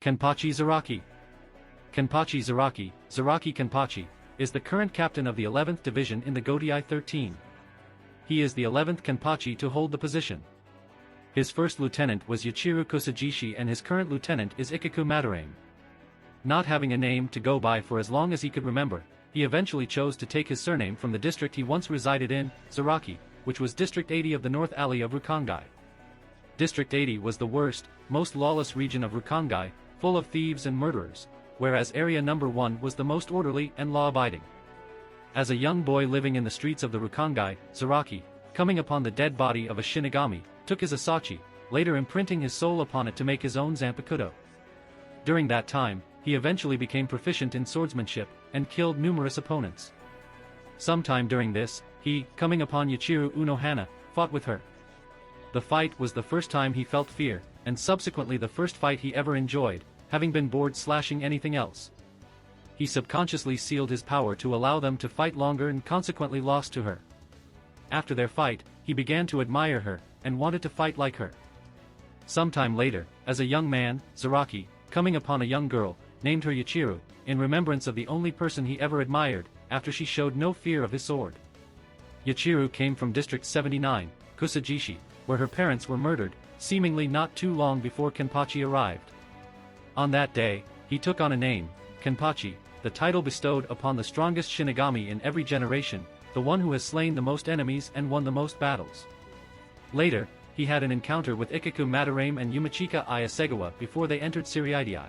Kenpachi Zaraki. Kenpachi Zaraki, Zaraki Kenpachi, is the current captain of the 11th Division in the Gotei 13. He is the 11th Kenpachi to hold the position. His first lieutenant was Yachiru Kusajishi and his current lieutenant is Ikaku Madarame. Not having a name to go by for as long as he could remember, he eventually chose to take his surname from the district he once resided in, Zaraki, which was District 80 of the North Alley of Rukongai. District 80 was the worst, most lawless region of Rukongai, full of thieves and murderers, whereas Area Number 1 was the most orderly and law-abiding. As a young boy living in the streets of the Rukongai, Zaraki, coming upon the dead body of a Shinigami, took his asachi, later imprinting his soul upon it to make his own zanpakuto. During that time, he eventually became proficient in swordsmanship, and killed numerous opponents. Sometime during this, he, coming upon Yachiru Unohana, fought with her. The fight was the first time he felt fear, and subsequently the first fight he ever enjoyed, having been bored slashing anything else. He subconsciously sealed his power to allow them to fight longer and consequently lost to her. After their fight, he began to admire her, and wanted to fight like her. Sometime later, as a young man, Zaraki, coming upon a young girl, named her Yachiru, in remembrance of the only person he ever admired, after she showed no fear of his sword. Yachiru came from District 79, Kusajishi, where her parents were murdered, seemingly not too long before Kenpachi arrived. On that day, he took on a name, Kenpachi, the title bestowed upon the strongest Shinigami in every generation, the one who has slain the most enemies and won the most battles. Later, he had an encounter with Ikaku Madarame and Yumachika Ayasegawa before they entered Siriidai.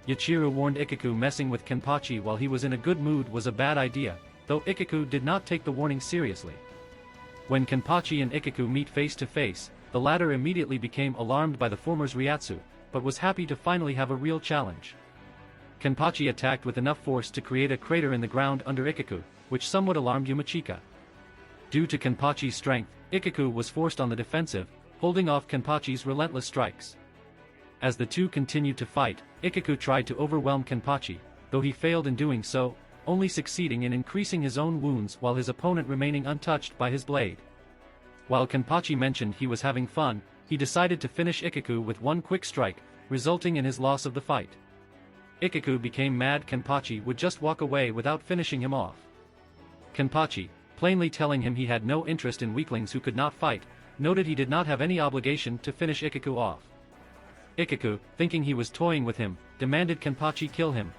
Yachiru warned Ikaku messing with Kenpachi while he was in a good mood was a bad idea, though Ikaku did not take the warning seriously. When Kenpachi and Ikaku meet face to face, the latter immediately became alarmed by the former's Ryatsu, but was happy to finally have a real challenge. Kenpachi attacked with enough force to create a crater in the ground under Ikaku, which somewhat alarmed Yumachika. Due to Kenpachi's strength, Ikaku was forced on the defensive, holding off Kenpachi's relentless strikes. As the two continued to fight, Ikaku tried to overwhelm Kenpachi, though he failed in doing so, only succeeding in increasing his own wounds while his opponent remaining untouched by his blade. While Kenpachi mentioned he was having fun, he decided to finish Ikaku with one quick strike, resulting in his loss of the fight. Ikaku became mad. Kenpachi would just walk away without finishing him off. Kenpachi, plainly telling him he had no interest in weaklings who could not fight, noted he did not have any obligation to finish Ikaku off. Ikaku, thinking he was toying with him, demanded Kenpachi kill him.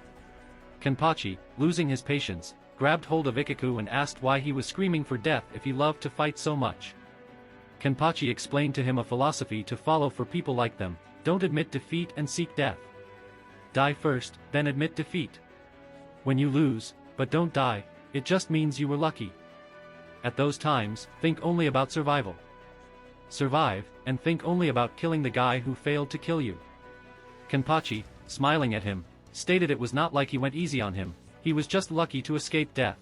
Kenpachi, losing his patience, grabbed hold of Ikaku and asked why he was screaming for death if he loved to fight so much. Kenpachi explained to him a philosophy to follow for people like them: don't admit defeat and seek death. Die first, then admit defeat. When you lose, but don't die, it just means you were lucky. At those times, think only about survival. Survive, and think only about killing the guy who failed to kill you. Kenpachi, smiling at him, stated it was not like he went easy on him, he was just lucky to escape death.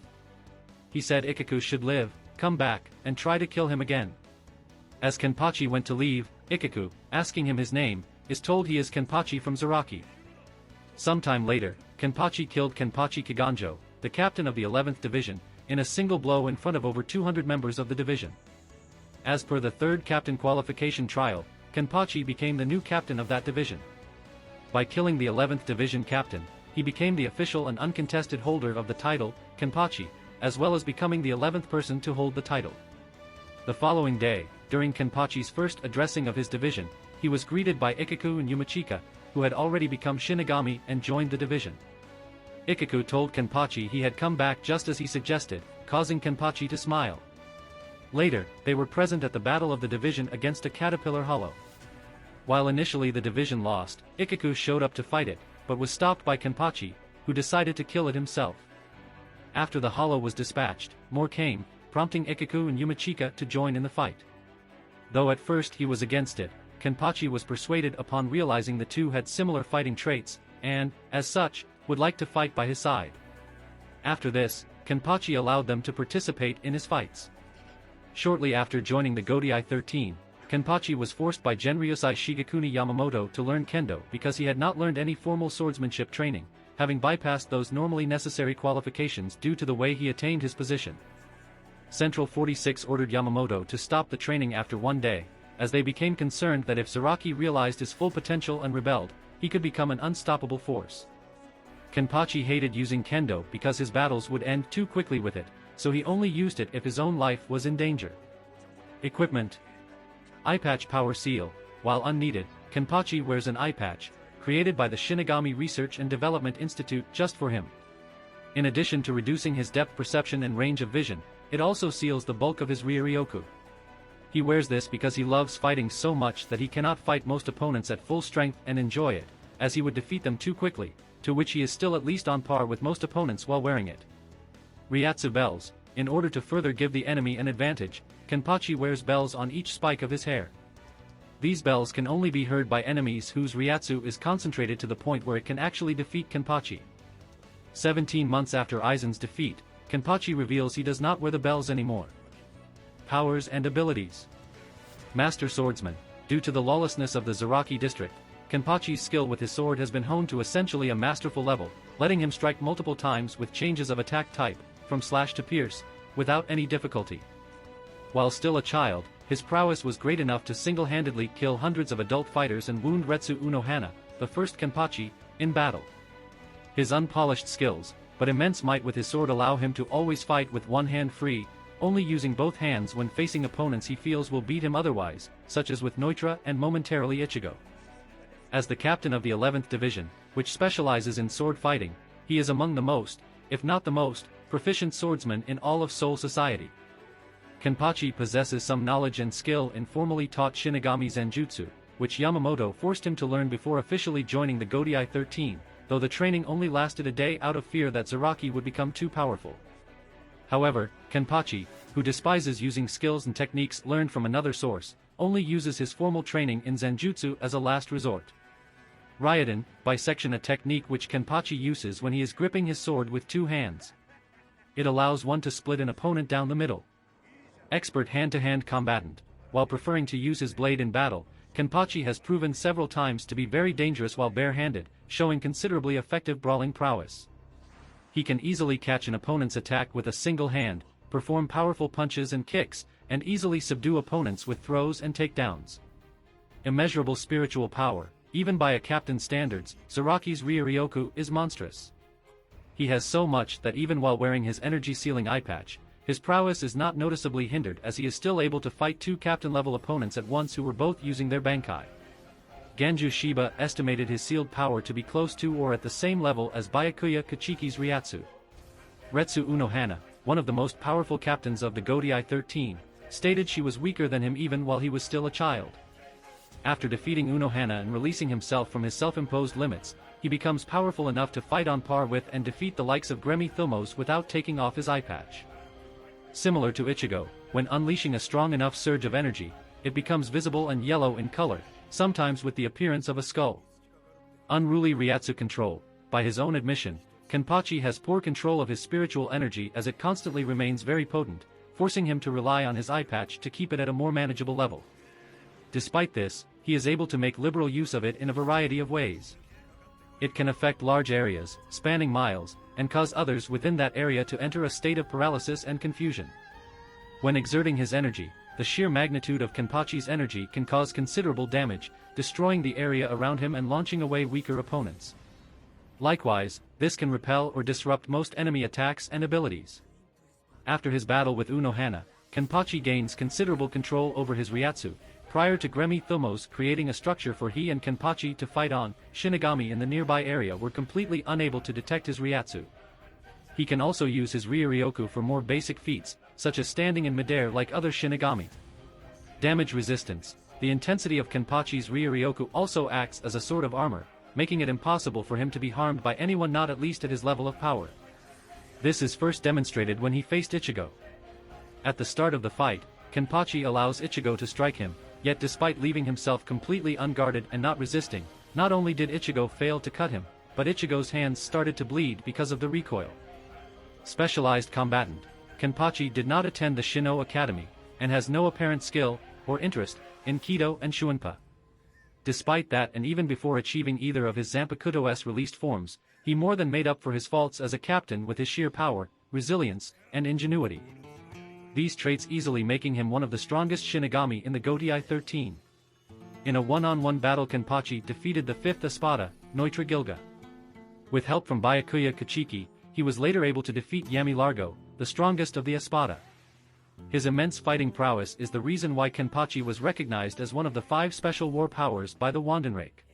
He said Ikaku should live, come back, and try to kill him again. As Kenpachi went to leave, Ikaku, asking him his name, is told he is Kenpachi from Zaraki. Sometime later, Kenpachi killed Kenpachi Kiganjo, the captain of the 11th Division, in a single blow in front of over 200 members of the division. As per the third captain qualification trial, Kenpachi became the new captain of that division. By killing the 11th Division captain, he became the official and uncontested holder of the title, Kenpachi, as well as becoming the 11th person to hold the title. The following day, during Kenpachi's first addressing of his division, he was greeted by Ikaku and Yumachika, who had already become Shinigami and joined the division. Ikaku told Kenpachi he had come back just as he suggested, causing Kenpachi to smile. Later, they were present at the battle of the division against a Caterpillar Hollow. While initially the division lost, Ikaku showed up to fight it, but was stopped by Kenpachi, who decided to kill it himself. After the Hollow was dispatched, more came, prompting Ikaku and Yumachika to join in the fight. Though at first he was against it, Kenpachi was persuaded upon realizing the two had similar fighting traits, and, as such, would like to fight by his side. After this, Kenpachi allowed them to participate in his fights. Shortly after joining the Gotei 13, Kenpachi was forced by Genryusai Shigekuni Yamamoto to learn kendo because he had not learned any formal swordsmanship training, having bypassed those normally necessary qualifications due to the way he attained his position. Central 46 ordered Yamamoto to stop the training after one day, as they became concerned that if Zaraki realized his full potential and rebelled, he could become an unstoppable force. Kenpachi hated using kendo because his battles would end too quickly with it, so he only used it if his own life was in danger. Equipment. Eye patch power seal. While unneeded, Kenpachi wears an eye patch, created by the Shinigami Research and Development Institute just for him. In addition to reducing his depth perception and range of vision, it also seals the bulk of his Ryuryoku. He wears this because he loves fighting so much that he cannot fight most opponents at full strength and enjoy it, as he would defeat them too quickly, to which he is still at least on par with most opponents while wearing it. Ryatsu bells. In order to further give the enemy an advantage, Kenpachi wears bells on each spike of his hair. These bells can only be heard by enemies whose Ryatsu is concentrated to the point where it can actually defeat Kenpachi. 17 months after Aizen's defeat, Kenpachi reveals he does not wear the bells anymore. Powers and abilities. Master Swordsman. Due to the lawlessness of the Zaraki district, Kenpachi's skill with his sword has been honed to essentially a masterful level, letting him strike multiple times with changes of attack type, from slash to pierce, without any difficulty. While still a child, his prowess was great enough to single-handedly kill hundreds of adult fighters and wound Retsu Unohana, the first Kenpachi, in battle. His unpolished skills, but immense might with his sword allow him to always fight with one hand free, only using both hands when facing opponents he feels will beat him otherwise, such as with Noitra and momentarily Ichigo. As the captain of the 11th Division, which specializes in sword fighting, he is among the most, if not the most, proficient swordsman in all of Soul Society. Kenpachi possesses some knowledge and skill in formally taught Shinigami Zenjutsu, which Yamamoto forced him to learn before officially joining the Godai 13, though the training only lasted a day out of fear that Zaraki would become too powerful. However, Kenpachi, who despises using skills and techniques learned from another source, only uses his formal training in Zenjutsu as a last resort. Ryodan, bisection, a technique which Kenpachi uses when he is gripping his sword with two hands. It allows one to split an opponent down the middle. Expert hand-to-hand combatant. While preferring to use his blade in battle, Kenpachi has proven several times to be very dangerous while bare-handed, showing considerably effective brawling prowess. He can easily catch an opponent's attack with a single hand, perform powerful punches and kicks, and easily subdue opponents with throws and takedowns. Immeasurable spiritual power. Even by a captain's standards, Zaraki's Ryuryoku is monstrous. He has so much that even while wearing his energy-sealing eye patch, his prowess is not noticeably hindered as he is still able to fight two captain-level opponents at once who were both using their Bankai. Ganju Shiba estimated his sealed power to be close to or at the same level as Byakuya Kachiki's Ryatsu. Retsu Unohana, one of the most powerful captains of the Godai 13, stated she was weaker than him even while he was still a child. After defeating Unohana and releasing himself from his self-imposed limits, he becomes powerful enough to fight on par with and defeat the likes of Gremi Thumos without taking off his eye patch. Similar to Ichigo, when unleashing a strong enough surge of energy, it becomes visible and yellow in color, sometimes with the appearance of a skull. Unruly Ryatsu control. By his own admission, Kenpachi has poor control of his spiritual energy as it constantly remains very potent, forcing him to rely on his eye patch to keep it at a more manageable level. Despite this, he is able to make liberal use of it in a variety of ways. It can affect large areas, spanning miles, and cause others within that area to enter a state of paralysis and confusion. When exerting his energy, the sheer magnitude of Kenpachi's energy can cause considerable damage, destroying the area around him and launching away weaker opponents. Likewise, this can repel or disrupt most enemy attacks and abilities. After his battle with Unohana, Kenpachi gains considerable control over his Ryatsu, prior to Gremi Thumos creating a structure for he and Kenpachi to fight on. Shinigami in the nearby area were completely unable to detect his Ryatsu. He can also use his Ryuryoku for more basic feats, such as standing in midair like other Shinigami. Damage resistance. The intensity of Kenpachi's Ryuryoku also acts as a sort of armor, making it impossible for him to be harmed by anyone not at least at his level of power. This is first demonstrated when he faced Ichigo. At the start of the fight, Kenpachi allows Ichigo to strike him, yet despite leaving himself completely unguarded and not resisting, not only did Ichigo fail to cut him, but Ichigo's hands started to bleed because of the recoil. Specialized combatant. Kenpachi did not attend the Shino Academy, and has no apparent skill, or interest, in Kido and Shuinpa. Despite that and even before achieving either of his Zanpakuto's released forms, he more than made up for his faults as a captain with his sheer power, resilience, and ingenuity. These traits easily making him one of the strongest Shinigami in the Godai 13. In a one-on-one battle Kenpachi defeated the 5th Espada, Neutra Gilga. With help from Byakuya Kachiki, he was later able to defeat Yami Largo, the strongest of the Espada. His immense fighting prowess is the reason why Kenpachi was recognized as one of the 5 special war powers by the Wandenreich.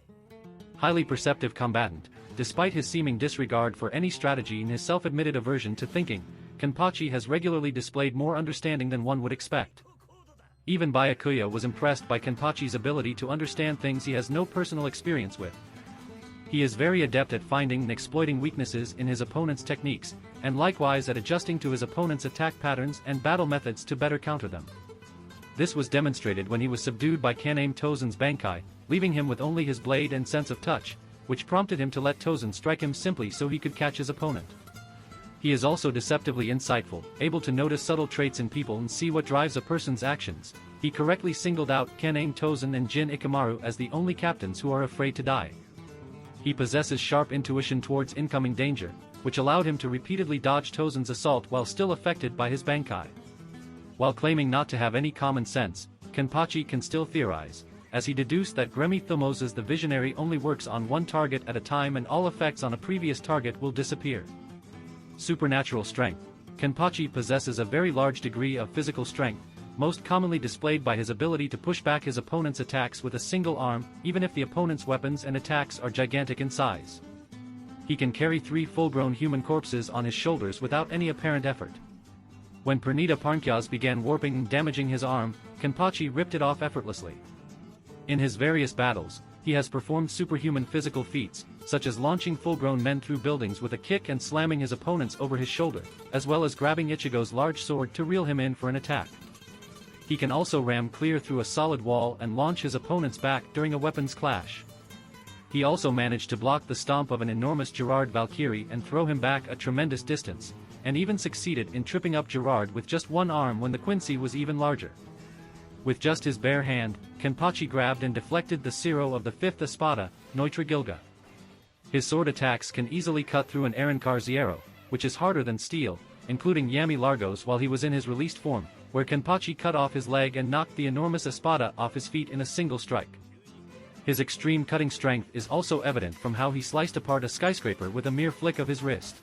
Highly perceptive combatant, despite his seeming disregard for any strategy and his self-admitted aversion to thinking, Kenpachi has regularly displayed more understanding than one would expect. Even Byakuya was impressed by Kenpachi's ability to understand things he has no personal experience with. He is very adept at finding and exploiting weaknesses in his opponent's techniques, and likewise at adjusting to his opponent's attack patterns and battle methods to better counter them. This was demonstrated when he was subdued by Kaname Tozen's Bankai, leaving him with only his blade and sense of touch, which prompted him to let Tozen strike him simply so he could catch his opponent. He is also deceptively insightful, able to notice subtle traits in people and see what drives a person's actions. He correctly singled out Kaname Tozen and Jin Ikamaru as the only captains who are afraid to die. He possesses sharp intuition towards incoming danger, which allowed him to repeatedly dodge Tozen's assault while still affected by his Bankai. While claiming not to have any common sense, Kenpachi can still theorize, as he deduced that Gremi Thomosa's the visionary only works on one target at a time and all effects on a previous target will disappear. Supernatural strength. Kenpachi possesses a very large degree of physical strength, most commonly displayed by his ability to push back his opponent's attacks with a single arm, even if the opponent's weapons and attacks are gigantic in size. He can carry 3 full-grown human corpses on his shoulders without any apparent effort. When Pranita Parnkyas began warping and damaging his arm, Kenpachi ripped it off effortlessly. In his various battles, he has performed superhuman physical feats, such as launching full-grown men through buildings with a kick and slamming his opponents over his shoulder, as well as grabbing Ichigo's large sword to reel him in for an attack. He can also ram clear through a solid wall and launch his opponent's back during a weapons clash. He also managed to block the stomp of an enormous Gerard Valkyrie and throw him back a tremendous distance, and even succeeded in tripping up Gerard with just one arm when the Quincy was even larger. With just his bare hand, Kenpachi grabbed and deflected the Ciro of the 5th Espada, Neutra Gilga. His sword attacks can easily cut through an Aaron Carziero, which is harder than steel, including Yami Largo's while he was in his released form, where Kenpachi cut off his leg and knocked the enormous Espada off his feet in a single strike. His extreme cutting strength is also evident from how he sliced apart a skyscraper with a mere flick of his wrist.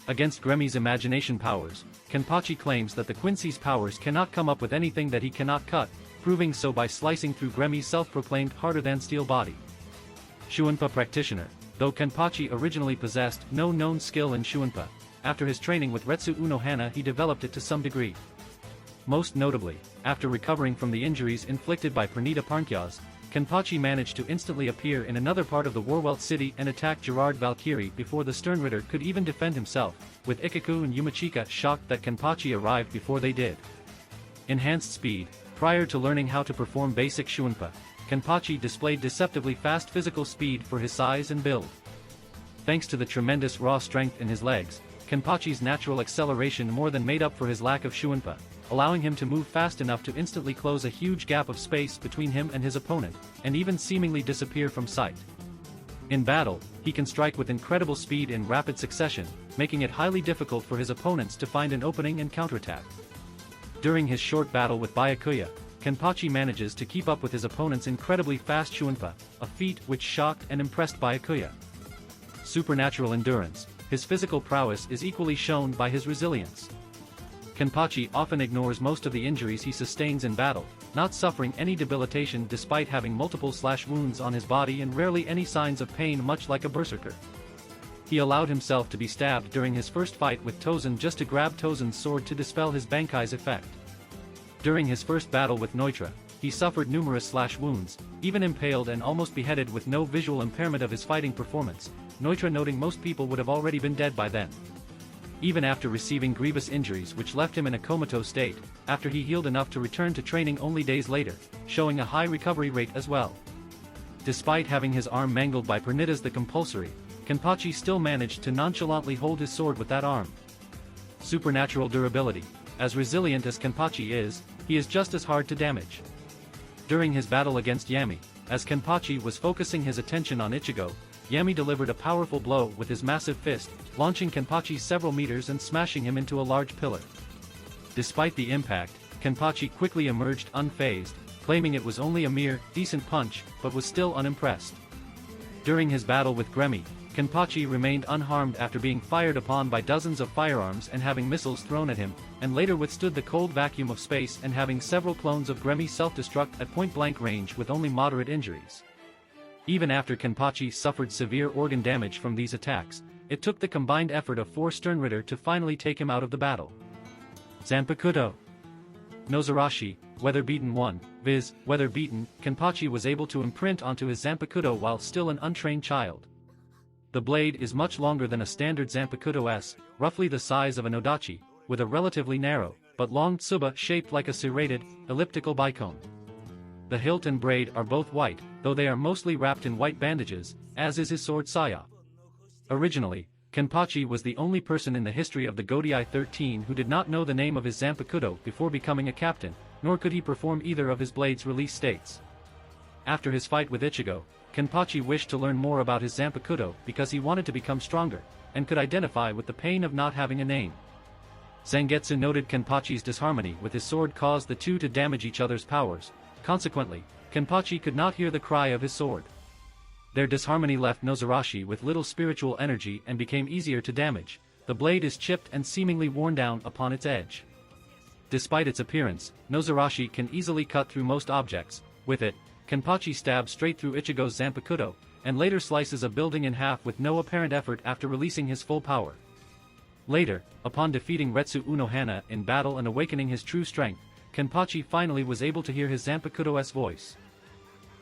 Against Gremi's imagination powers, Kenpachi claims that the Quincy's powers cannot come up with anything that he cannot cut, proving so by slicing through Gremi's self-proclaimed harder-than-steel body. Shuinpa practitioner. Though Kenpachi originally possessed no known skill in Shuinpa, after his training with Retsu Unohana he developed it to some degree. Most notably, after recovering from the injuries inflicted by Pranita Parnkyas, Kenpachi managed to instantly appear in another part of the Warwelt city and attack Gerard Valkyrie before the Sternritter could even defend himself, with Ikaku and Yumachika shocked that Kenpachi arrived before they did. Enhanced speed. Prior to learning how to perform basic Shuinpa, Kenpachi displayed deceptively fast physical speed for his size and build. Thanks to the tremendous raw strength in his legs, Kenpachi's natural acceleration more than made up for his lack of Shuinpa, allowing him to move fast enough to instantly close a huge gap of space between him and his opponent, and even seemingly disappear from sight. In battle, he can strike with incredible speed in rapid succession, making it highly difficult for his opponents to find an opening and counterattack. During his short battle with Byakuya, Kenpachi manages to keep up with his opponent's incredibly fast Shuinpa, a feat which shocked and impressed Byakuya. Supernatural endurance. His physical prowess is equally shown by his resilience. Kenpachi often ignores most of the injuries he sustains in battle, not suffering any debilitation despite having multiple slash wounds on his body and rarely any signs of pain, much like a berserker. He allowed himself to be stabbed during his first fight with Tozen just to grab Tozen's sword to dispel his Bankai's effect. During his first battle with Neutra, he suffered numerous slash wounds, even impaled and almost beheaded with no visual impairment of his fighting performance, Neutra noting most people would have already been dead by then. Even after receiving grievous injuries which left him in a comatose state, after he healed enough to return to training only days later, showing a high recovery rate as well. Despite having his arm mangled by Pernita's the compulsory, Kenpachi still managed to nonchalantly hold his sword with that arm. Supernatural durability. As resilient as Kenpachi is, he is just as hard to damage. During his battle against Yami, as Kenpachi was focusing his attention on Ichigo, Yami delivered a powerful blow with his massive fist, launching Kenpachi several meters and smashing him into a large pillar. Despite the impact, Kenpachi quickly emerged unfazed, claiming it was only a mere, decent punch, but was still unimpressed. During his battle with Gremmy, Kenpachi remained unharmed after being fired upon by dozens of firearms and having missiles thrown at him, and later withstood the cold vacuum of space and having several clones of Gremmy self-destruct at point-blank range with only moderate injuries. Even after Kenpachi suffered severe organ damage from these attacks, it took the combined effort of 4 Sternritter to finally take him out of the battle. Zanpakuto. Nozarashi, Weather Beaten 1, viz., Weather Beaten, Kenpachi was able to imprint onto his Zanpakuto while still an untrained child. The blade is much longer than a standard Zanpakuto S, roughly the size of an Odachi, with a relatively narrow, but long tsuba shaped like a serrated, elliptical bicone. The hilt and blade are both white, though they are mostly wrapped in white bandages, as is his sword Saya. Originally, Kenpachi was the only person in the history of the Godiai 13 who did not know the name of his Zanpakuto before becoming a captain, nor could he perform either of his blade's release states. After his fight with Ichigo, Kenpachi wished to learn more about his Zanpakuto because he wanted to become stronger, and could identify with the pain of not having a name. Zangetsu noted Kenpachi's disharmony with his sword caused the two to damage each other's powers, consequently, Kenpachi could not hear the cry of his sword. Their disharmony left Nozarashi with little spiritual energy and became easier to damage. The blade is chipped and seemingly worn down upon its edge. Despite its appearance, Nozarashi can easily cut through most objects. With it, Kenpachi stabs straight through Ichigo's Zanpakuto, and later slices a building in half with no apparent effort after releasing his full power. Later, upon defeating Retsu Unohana in battle and awakening his true strength, Kenpachi finally was able to hear his Zanpakuto's voice.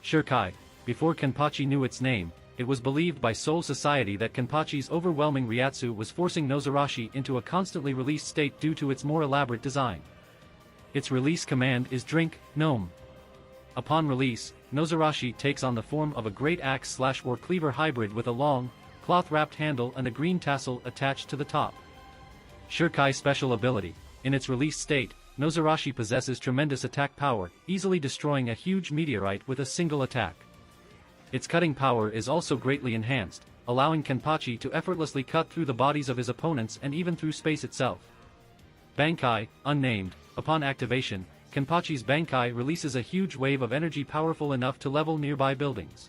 Shirkai. Before Kenpachi knew its name, it was believed by Soul Society that Kenpachi's overwhelming Ryatsu was forcing Nozarashi into a constantly released state due to its more elaborate design. Its release command is Drink, Gnome. Upon release, Nozarashi takes on the form of a great axe/war cleaver hybrid with a long, cloth-wrapped handle and a green tassel attached to the top. Shirkai special ability. In its released state, Nozarashi possesses tremendous attack power, easily destroying a huge meteorite with a single attack. Its cutting power is also greatly enhanced, allowing Kenpachi to effortlessly cut through the bodies of his opponents and even through space itself. Bankai, unnamed. Upon activation, Kenpachi's Bankai releases a huge wave of energy powerful enough to level nearby buildings.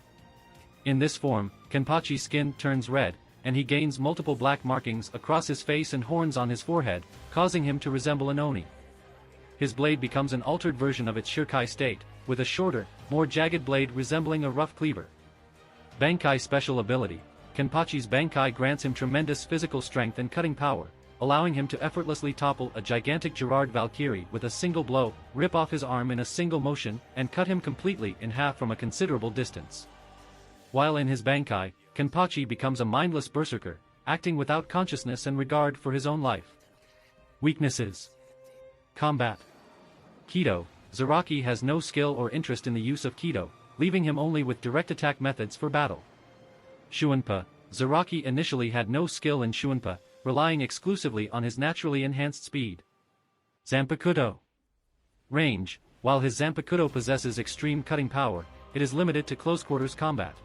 In this form, Kenpachi's skin turns red, and he gains multiple black markings across his face and horns on his forehead, causing him to resemble an Oni. His blade becomes an altered version of its Shirkai state, with a shorter, more jagged blade resembling a rough cleaver. Bankai special ability. Kenpachi's Bankai grants him tremendous physical strength and cutting power, allowing him to effortlessly topple a gigantic Gerard Valkyrie with a single blow, rip off his arm in a single motion, and cut him completely in half from a considerable distance. While in his Bankai, Kenpachi becomes a mindless berserker, acting without consciousness and regard for his own life. Weaknesses. Combat. Kido. Zaraki has no skill or interest in the use of Kido, leaving him only with direct attack methods for battle. Shuanpa. Zaraki initially had no skill in Shuanpa, relying exclusively on his naturally enhanced speed. Zanpakuto. Range. While his Zanpakuto possesses extreme cutting power, it is limited to close-quarters combat.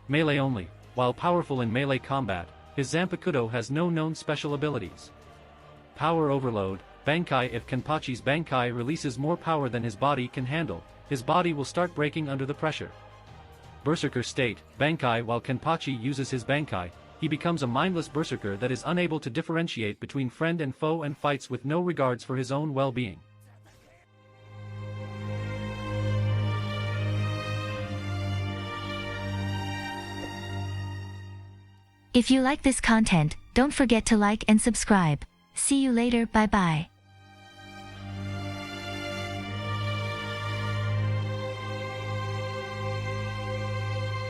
Melee only. While powerful in melee combat, his Zanpakuto has no known special abilities. Power overload. Bankai. If Kenpachi's Bankai releases more power than his body can handle, his body will start breaking under the pressure. Berserker state. Bankai. While Kenpachi uses his Bankai, he becomes a mindless berserker that is unable to differentiate between friend and foe and fights with no regards for his own well-being. If you like this content, don't forget to like and subscribe. See you later, bye bye.